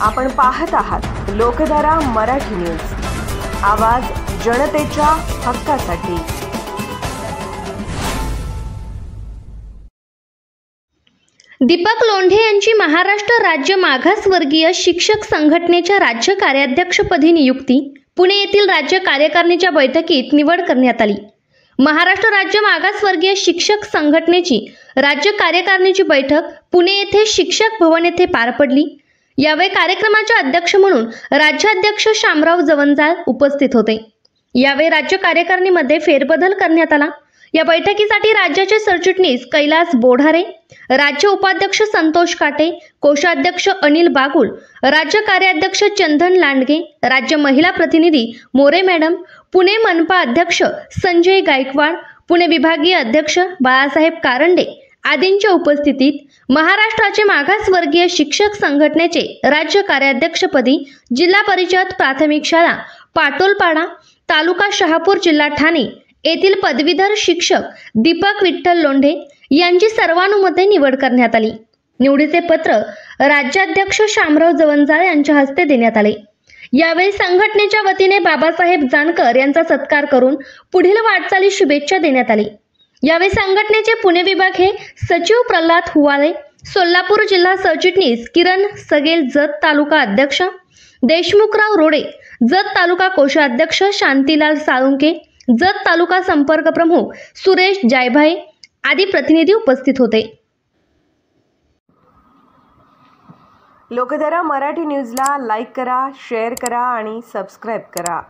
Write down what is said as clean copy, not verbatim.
आपण पाहत आहात लोकधारा मराठी न्यूज, आवाज जनतेच्या हक्कासाठी। दीपक लोंढे यांची महाराष्ट्र राज्य मागासवर्गीय शिक्षक संघटनेच्या राज्य कार्याध्यक्षपदी नियुक्ती पुणे येथील राज्य कार्यकारिणीच्या बैठकीत निवड करण्यात आली। महाराष्ट्र राज्य मागासवर्गीय शिक्षक संघटनेची राज्य कार्यकारिणीची बैठक पुणे येथे शिक्षक भवन येथे पार पडली। यावेळी कार्यक्रमाचे अध्यक्ष म्हणून राज्याध्यक्ष शामराव जवंजाळ उपस्थित होते। यावेळी राज्य कार्यकारिणीमध्ये फेरबदल करण्यात आला। या बैठकीसाठी राज्याचे सरचिटणीस कैलास बोढारे, राज्य उपाध्यक्ष संतोष काटे, कोषाध्यक्ष अनिल बागुल, राज्य कार्याध्यक्ष चंदन लांडगे, राज्य महिला प्रतिनिधी मोरे मॅडम, पुणे मनपा अध्यक्ष संजय गायकवाड, पुणे विभागीय अध्यक्ष बाळासाहेब कारंडे आदींच्या उपस्थितीत महाराष्ट्राचे मागासवर्गीय शिक्षक संघटनेचे राज्य कार्याध्यक्षपदी जिल्हा परिषद प्राथमिक शाळा पाटोलपाडा, तालुका शहापूर, जिल्हा ठाणे येथील पदवीधर शिक्षक दीपक विठ्ठल लोंढे यांची सर्वानुमते निवड करण्यात आली। निवडीचे पत्र राज्याध्यक्ष शामराव जवंजाळ यांच्या हस्ते देण्यात आले। यावेळी संघटनेच्या वतीने बाबासाहेब जानकर यांचा सत्कार करून पुढील वाटचाली शुभेच्छा देण्यात आली। यावेळी संघटनेचे पुणे विभाग हे सचिव प्रल्हाद हुवाळे, सोलापूर जिल्हा सरचिटणीस किरण सगेल, जत तालुका अध्यक्ष देशमुखराव रोडे, जत तालुका कोषाध्यक्ष शांतीलाल साळुंके, जत तालुका संपर्क प्रमुख सुरेश जायभाई आदी प्रतिनिधी उपस्थित होते। लोकधारा मराठी न्यूजला लाईक करा, शेअर करा आणि सबस्क्राइब करा।